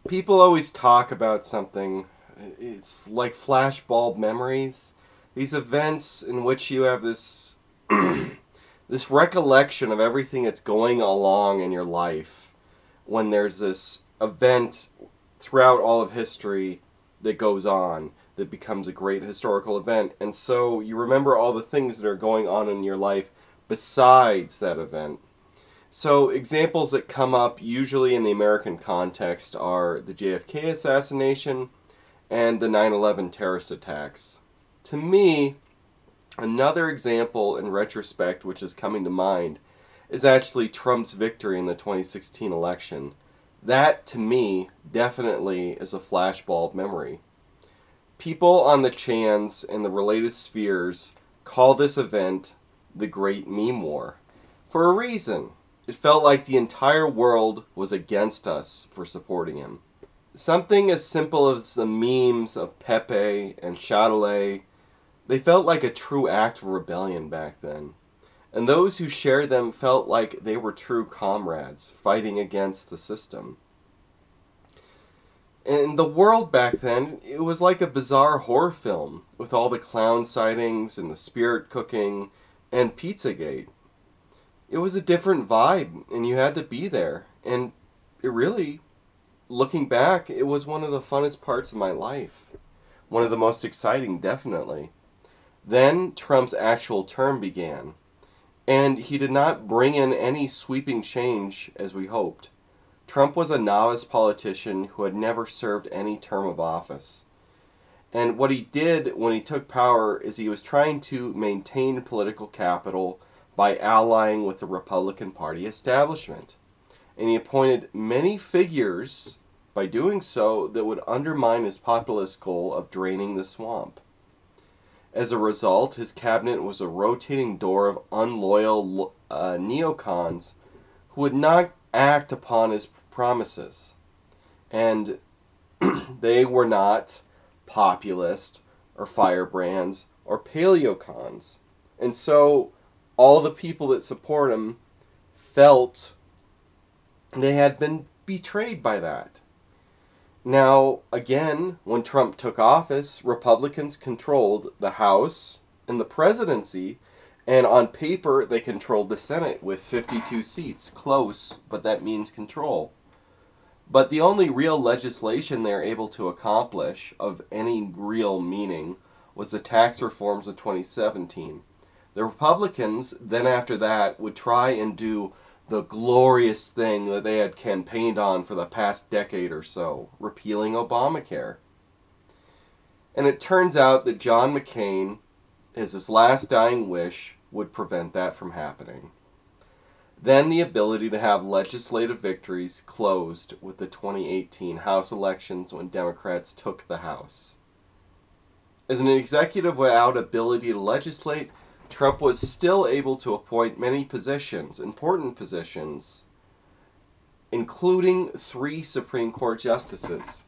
People always talk about something. It's like flashbulb memories. These events in which you have this this recollection of everything that's going along in your life when there's this event throughout all of history that goes on that becomes a great historical event. And so you remember all the things that are going on in your life besides that event. So, examples that come up usually in the American context are the JFK assassination and the 9/11 terrorist attacks. To me, another example in retrospect which is coming to mind is actually Trump's victory in the 2016 election. That, to me, definitely is a flashbulb memory. People on the chans and the related spheres call this event the Great Meme War. For a reason. It felt like the entire world was against us for supporting him. Something as simple as the memes of Pepe and Chatelet, they felt like a true act of rebellion back then. And those who shared them felt like they were true comrades fighting against the system. And the world back then, it was like a bizarre horror film with all the clown sightings and the spirit cooking and Pizzagate. It was a different vibe, and you had to be there. And it really, looking back, it was one of the funnest parts of my life. One of the most exciting, definitely. Then Trump's actual term began, and he did not bring in any sweeping change as we hoped. Trump was a novice politician who had never served any term of office. And what he did when he took power is he was trying to maintain political capital by allying with the Republican Party establishment. And he appointed many figures by doing so that would undermine his populist goal of draining the swamp. As a result, his cabinet was a rotating door of unloyal neocons who would not act upon his promises. And they were not populist or firebrands or paleocons. And so all the people that support him felt they had been betrayed by that. Now, again, when Trump took office, Republicans controlled the House and the presidency, and on paper they controlled the Senate with 52 seats. Close, but that means control. But the only real legislation they were able to accomplish of any real meaning was the tax reforms of 2017. The Republicans, then after that, would try and do the glorious thing that they had campaigned on for the past decade or so, repealing Obamacare. And it turns out that John McCain, as his last dying wish, would prevent that from happening. Then the ability to have legislative victories closed with the 2018 House elections when Democrats took the House. As an executive without ability to legislate, Trump was still able to appoint many positions, important positions, including 3 Supreme Court justices.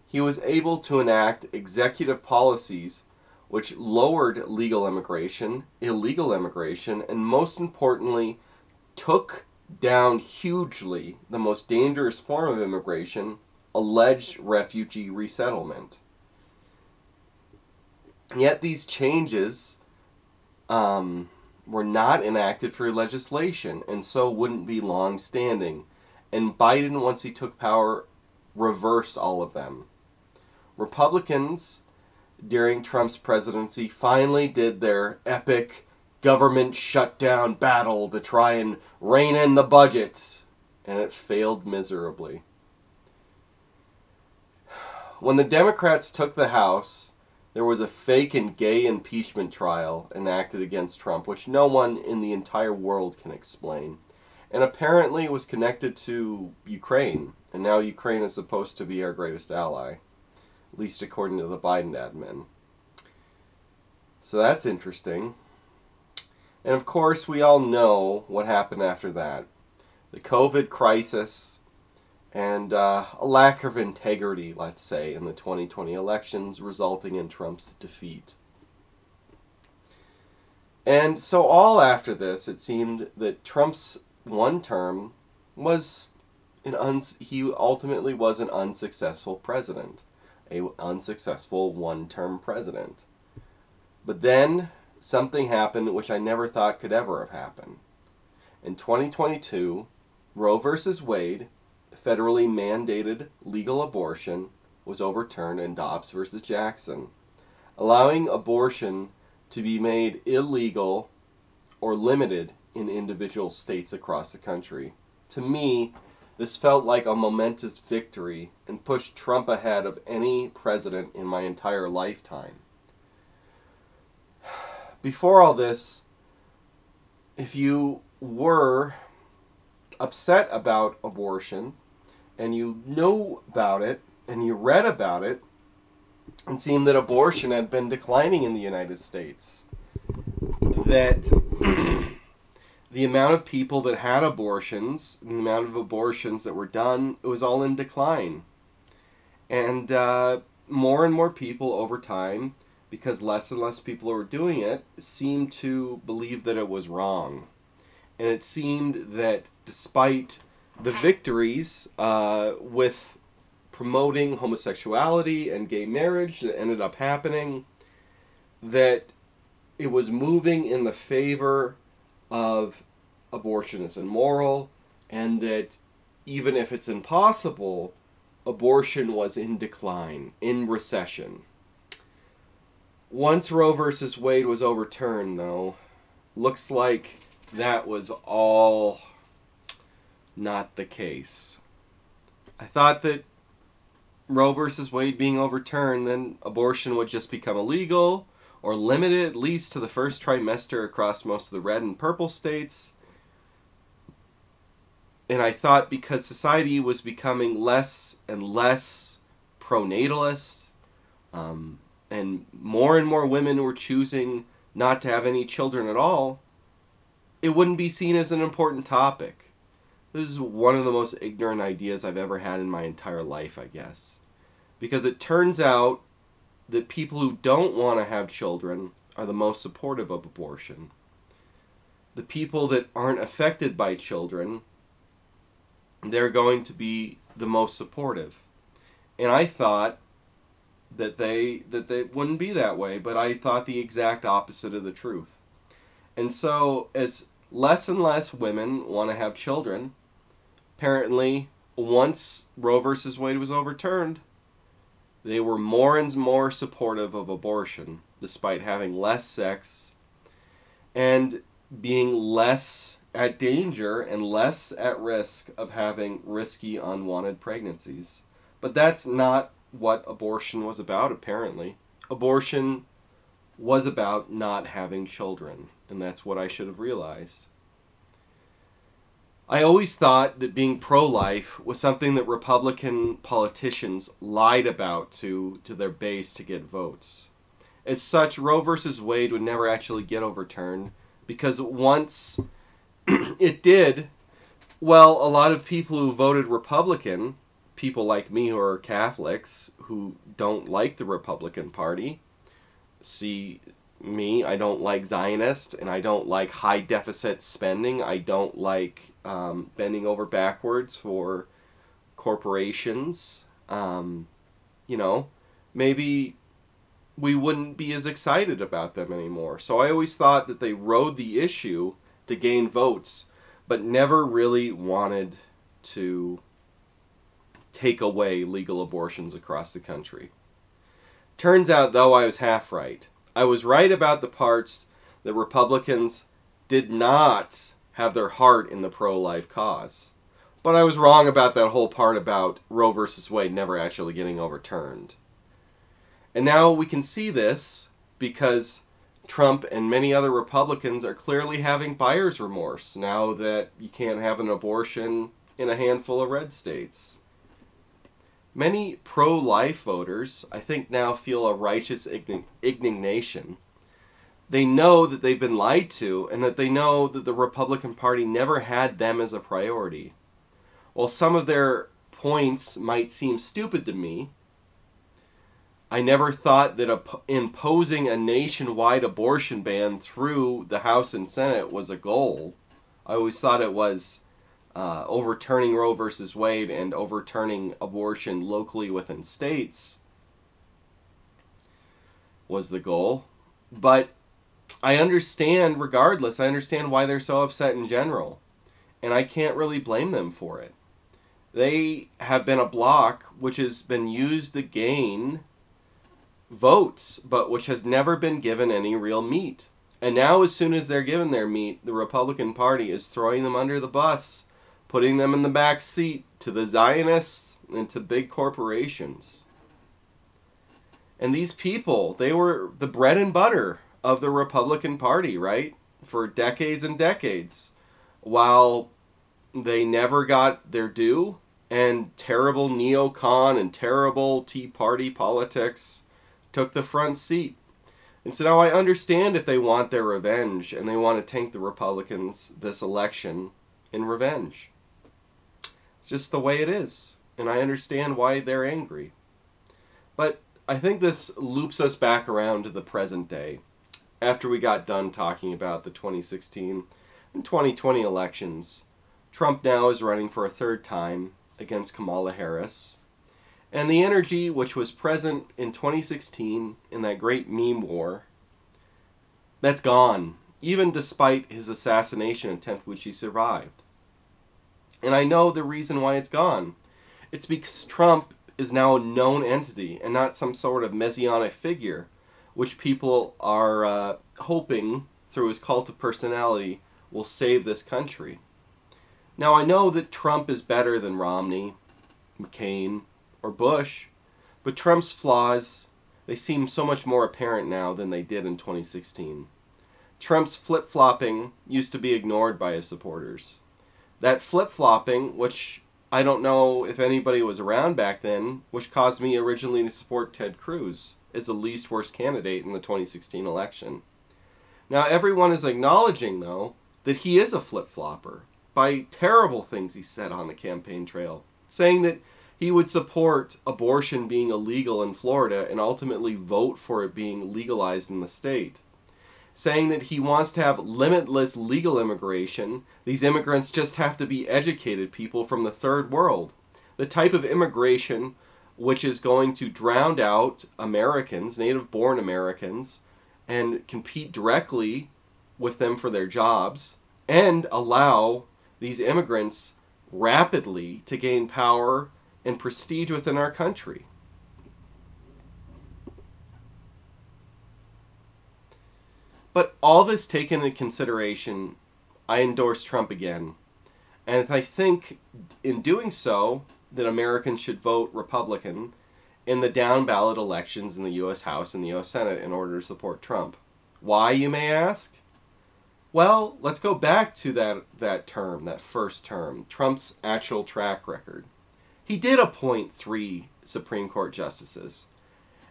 He was able to enact executive policies which lowered legal immigration, illegal immigration, and most importantly, took down hugely the most dangerous form of immigration, alleged refugee resettlement. Yet these changes were not enacted through legislation, and so wouldn't be long-standing. And Biden, once he took power, reversed all of them. Republicans, during Trump's presidency, finally did their epic government shutdown battle to try and rein in the budget, and it failed miserably. When the Democrats took the House, there was a fake and gay impeachment trial enacted against Trump, which no one in the entire world can explain. And apparently it was connected to Ukraine, and now Ukraine is supposed to be our greatest ally, at least according to the Biden admin. So that's interesting. And of course, we all know what happened after that. The COVID crisis and a lack of integrity, let's say, in the 2020 elections, resulting in Trump's defeat. And so all after this, it seemed that Trump's one term was he ultimately was an unsuccessful president, a unsuccessful one-term president. But then something happened which I never thought could ever have happened. In 2022, Roe versus Wade, federally mandated legal abortion, was overturned in Dobbs versus Jackson, allowing abortion to be made illegal or limited in individual states across the country. To me, this felt like a momentous victory and pushed Trump ahead of any president in my entire lifetime. Before all this, if you were upset about abortion and you knew about it and you read about it, it seemed that abortion had been declining in the United States. That the amount of people that had abortions, the amount of abortions that were done, it was all in decline. And more and more people over time, because less and less people were doing it, seemed to believe that it was wrong. And it seemed that despite the victories with promoting homosexuality and gay marriage that ended up happening, that it was moving in the favor of abortion is immoral, and that even if it's impossible, abortion was in decline, in recession. Once Roe versus Wade was overturned, though, looks like that was all not the case. I thought that Roe versus Wade being overturned, then abortion would just become illegal or limited at least to the first trimester across most of the red and purple states. And I thought because society was becoming less and less pronatalist, and more women were choosing not to have any children at all, it wouldn't be seen as an important topic. This is one of the most ignorant ideas I've ever had in my entire life, I guess. Because it turns out that people who don't want to have children are the most supportive of abortion. The people that aren't affected by children, they're going to be the most supportive. And I thought that they wouldn't be that way, but I thought the exact opposite of the truth. And so as less and less women want to have children, apparently once Roe versus Wade was overturned, they were more and more supportive of abortion, despite having less sex and being less at danger and less at risk of having risky, unwanted pregnancies. But that's not what abortion was about, apparently. Abortion was about not having children, and that's what I should have realized. I always thought that being pro-life was something that Republican politicians lied about to their base to get votes. As such, Roe versus Wade would never actually get overturned, because once it did, well, a lot of people who voted Republican, people like me who are Catholics, who don't like the Republican Party, see me, I don't like Zionists, and I don't like high deficit spending. I don't like bending over backwards for corporations. Maybe we wouldn't be as excited about them anymore. So I always thought that they rode the issue to gain votes, but never really wanted to take away legal abortions across the country. Turns out, though, I was half right. I was right about the parts that Republicans did not have their heart in the pro-life cause. But I was wrong about that whole part about Roe versus Wade never actually getting overturned. And now we can see this because Trump and many other Republicans are clearly having buyer's remorse now that you can't have an abortion in a handful of red states. Many pro-life voters, I think, now feel a righteous indignation. They know that they've been lied to, and that they know that the Republican Party never had them as a priority. While some of their points might seem stupid to me, I never thought that imposing a nationwide abortion ban through the House and Senate was a goal. I always thought it was overturning Roe versus Wade and overturning abortion locally within states was the goal. But I understand, regardless, I understand why they're so upset in general. And I can't really blame them for it. They have been a bloc which has been used to gain votes, but which has never been given any real meat. And now, as soon as they're given their meat, the Republican Party is throwing them under the bus, putting them in the back seat to the Zionists and to big corporations. And these people, they were the bread and butter of the Republican Party, right? For decades and decades. While they never got their due, and terrible neocon and terrible Tea Party politics took the front seat. And so now I understand if they want their revenge and they want to tank the Republicans this election in revenge. It's just the way it is. And I understand why they're angry. But I think this loops us back around to the present day. After we got done talking about the 2016 and 2020 elections, Trump now is running for a third time against Kamala Harris. And the energy which was present in 2016 in that great meme war, that's gone, even despite his assassination attempt which he survived. And I know the reason why it's gone. It's because Trump is now a known entity and not some sort of messianic figure, which people are hoping through his cult of personality will save this country. Now I know that Trump is better than Romney, McCain, or Bush, but Trump's flaws, they seem so much more apparent now than they did in 2016. Trump's flip-flopping used to be ignored by his supporters. That flip-flopping, which I don't know if anybody was around back then, which caused me originally to support Ted Cruz as the least worst candidate in the 2016 election. Now everyone is acknowledging, though, that he is a flip-flopper by terrible things he said on the campaign trail, saying that he would support abortion being illegal in Florida and ultimately vote for it being legalized in the state. Saying that he wants to have limitless legal immigration. These immigrants just have to be educated people from the third world. The type of immigration which is going to drown out Americans, native-born Americans, and compete directly with them for their jobs, and allow these immigrants rapidly to gain power and prestige within our country. But all this taken into consideration, I endorse Trump again. And I think in doing so, that Americans should vote Republican in the down-ballot elections in the U.S. House and the U.S. Senate in order to support Trump. Why, you may ask? Well, let's go back to that first term, Trump's actual track record. He did appoint 3 Supreme Court justices,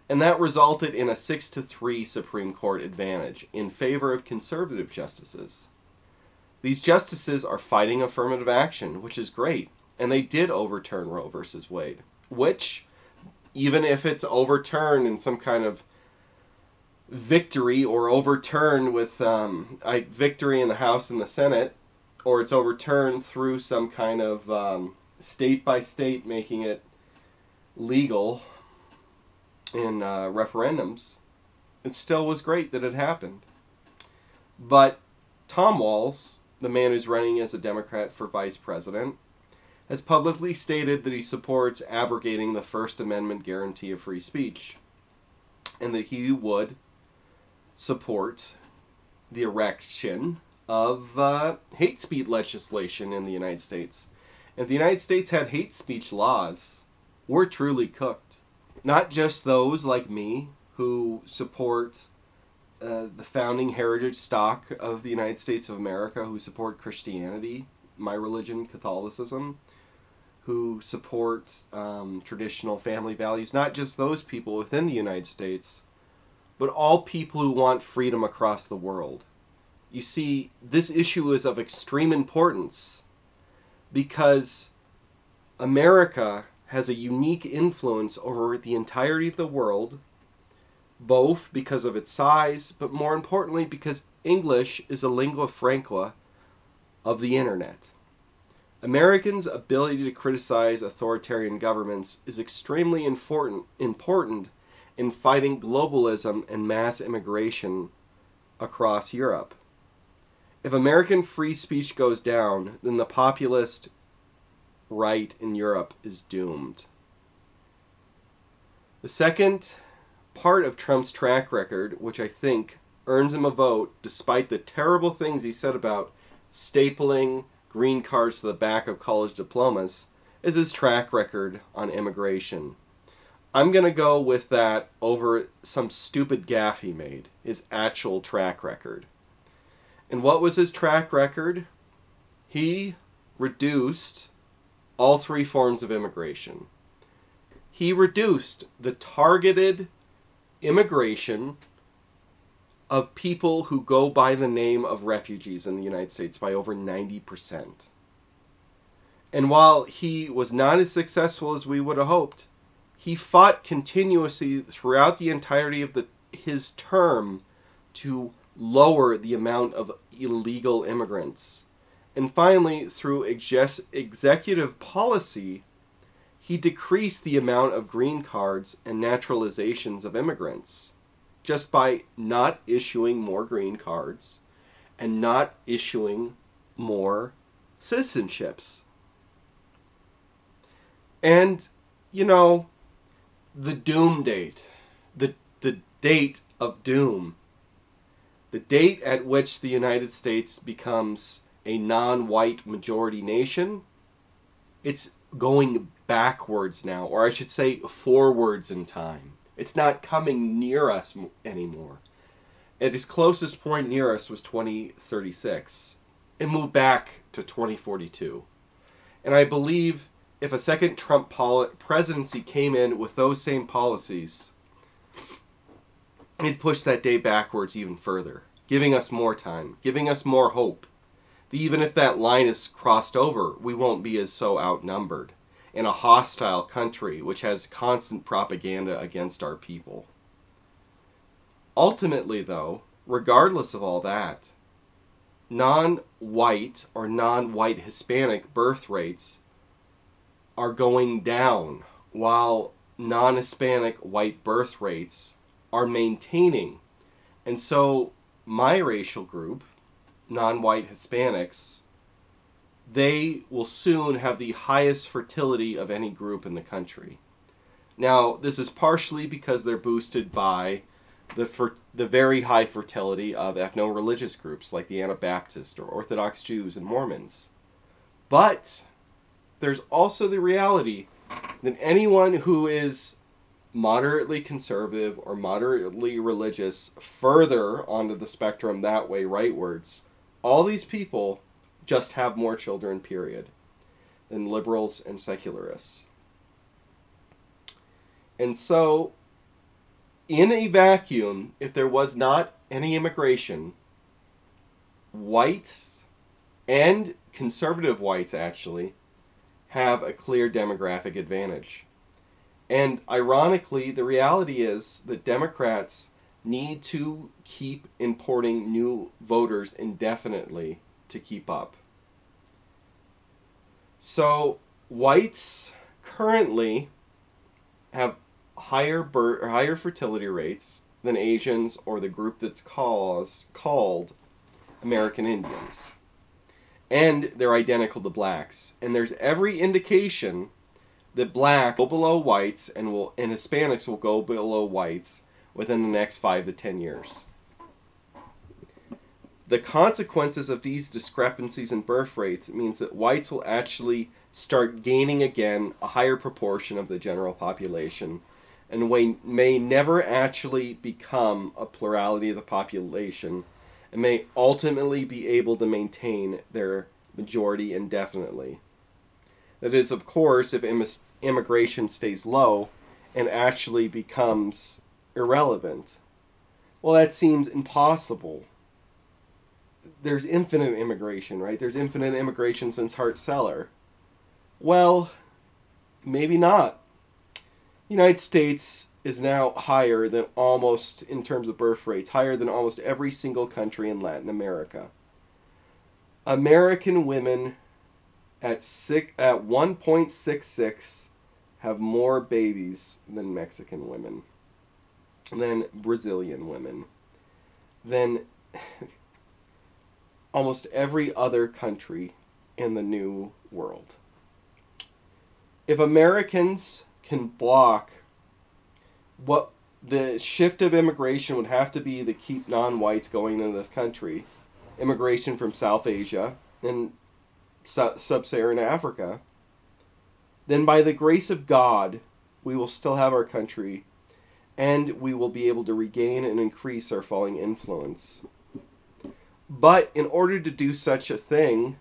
and that resulted in a 6-3 Supreme Court advantage in favor of conservative justices. These justices are fighting affirmative action, which is great, and they did overturn Roe versus Wade, which, even if it's overturned in some kind of victory or overturned with victory in the House and the Senate, or it's overturned through some kind of state by state making it legal in referendums, it still was great that it happened. But Tom Walz, the man who's running as a Democrat for vice president, has publicly stated that he supports abrogating the First Amendment guarantee of free speech, and that he would support the erection of hate speech legislation in the United States. If the United States had hate speech laws, we're truly cooked. Not just those like me who support the founding heritage stock of the United States of America, who support Christianity, my religion, Catholicism, who support traditional family values. Not just those people within the United States, but all people who want freedom across the world. You see, this issue is of extreme importance because America has a unique influence over the entirety of the world, both because of its size, but more importantly because English is a lingua franca of the internet. Americans' ability to criticize authoritarian governments is extremely important in fighting globalism and mass immigration across Europe. If American free speech goes down, then the populist right in Europe is doomed. The second part of Trump's track record, which I think earns him a vote despite the terrible things he said about stapling green cards to the back of college diplomas, is his track record on immigration. I'm going to go with that over some stupid gaffe he made, his actual track record. And what was his track record? He reduced all three forms of immigration. He reduced the targeted immigration of people who go by the name of refugees in the United States by over 90%. And while he was not as successful as we would have hoped, he fought continuously throughout the entirety of his term to lower the amount of illegal immigrants. And finally, through executive policy, he decreased the amount of green cards and naturalizations of immigrants just by not issuing more green cards and not issuing more citizenships. And, you know, the doom date, the date of doom, the date at which the United States becomes a non-white majority nation, it's going backwards now, or I should say forwards in time. It's not coming near us anymore. At its closest point near us was 2036. It moved back to 2042. And I believe if a second Trump presidency came in with those same policies, it'd push that day backwards even further, giving us more time, giving us more hope. Even if that line is crossed over, we won't be as so outnumbered in a hostile country which has constant propaganda against our people. Ultimately, though, regardless of all that, non-white or non-white Hispanic birth rates are going down, while non-Hispanic white birth rates are maintaining. And so my racial group, non-white Hispanics, they will soon have the highest fertility of any group in the country. Now, this is partially because they're boosted by the very high fertility of ethno-religious groups like the Anabaptist or Orthodox Jews and Mormons. But there's also the reality that anyone who is moderately conservative or moderately religious further onto the spectrum that way, rightwards, all these people just have more children, period, than liberals and secularists. And so, in a vacuum, if there was not any immigration, whites and conservative whites actually have a clear demographic advantage. And ironically, the reality is that Democrats need to keep importing new voters indefinitely to keep up. So whites currently have higher fertility rates than Asians or the group that's called American Indians. And they're identical to blacks. And there's every indication that black will go below whites and Hispanics will go below whites within the next 5 to 10 years. The consequences of these discrepancies in birth rates means that whites will actually start gaining again a higher proportion of the general population and may never actually become a plurality of the population and may ultimately be able to maintain their majority indefinitely. That is, of course, if immigration stays low and actually becomes irrelevant. Well, that seems impossible. There's infinite immigration, right? There's infinite immigration since Hart-Celler. Well, maybe not. The United States is now higher than almost, in terms of birth rates, higher than almost every single country in Latin America. American women at 1.66 have more babies than Mexican women, than Brazilian women, than almost every other country in the New World. If Americans can block what the shift of immigration would have to be to keep non-whites going into this country, immigration from South Asia and sub-Saharan Africa, then by the grace of God, we will still have our country, and we will be able to regain and increase our falling influence. But in order to do such a thing,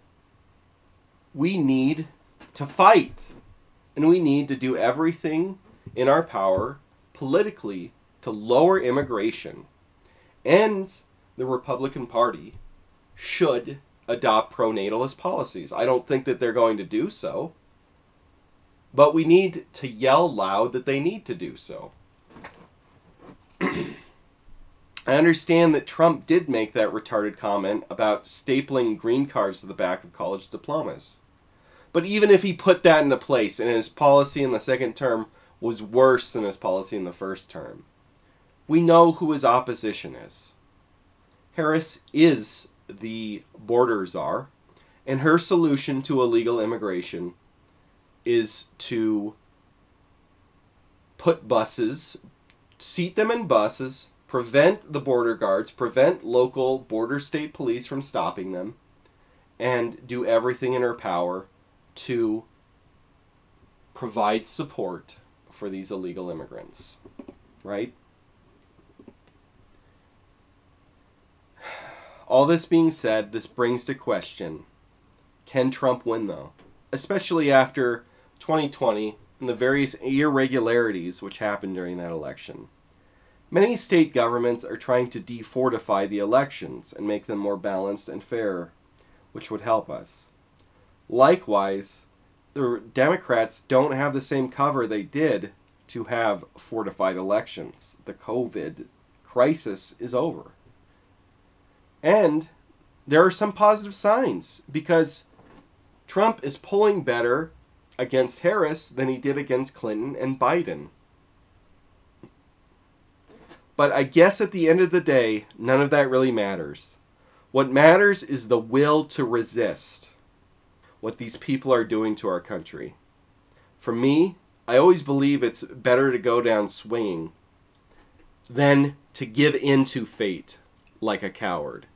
we need to fight. And we need to do everything in our power politically to lower immigration. And the Republican Party should adopt pronatalist policies. I don't think that they're going to do so. But we need to yell loud that they need to do so. I understand that Trump did make that retarded comment about stapling green cards to the back of college diplomas. But even if he put that into place and his policy in the second term was worse than his policy in the first term, we know who his opposition is. Harris is the border czar, and her solution to illegal immigration is to put buses, seat them in buses, prevent the border guards, prevent local border state police from stopping them, and do everything in her power to provide support for these illegal immigrants. Right? All this being said, this brings to question, can Trump win though? Especially after 2020 and the various irregularities which happened during that election. Many state governments are trying to defortify the elections and make them more balanced and fair, which would help us. Likewise, the Democrats don't have the same cover they did to have fortified elections. The COVID crisis is over. And there are some positive signs because Trump is polling better against Harris than he did against Clinton and Biden. But I guess at the end of the day, none of that really matters. What matters is the will to resist what these people are doing to our country. For me, I always believe it's better to go down swinging than to give in to fate like a coward.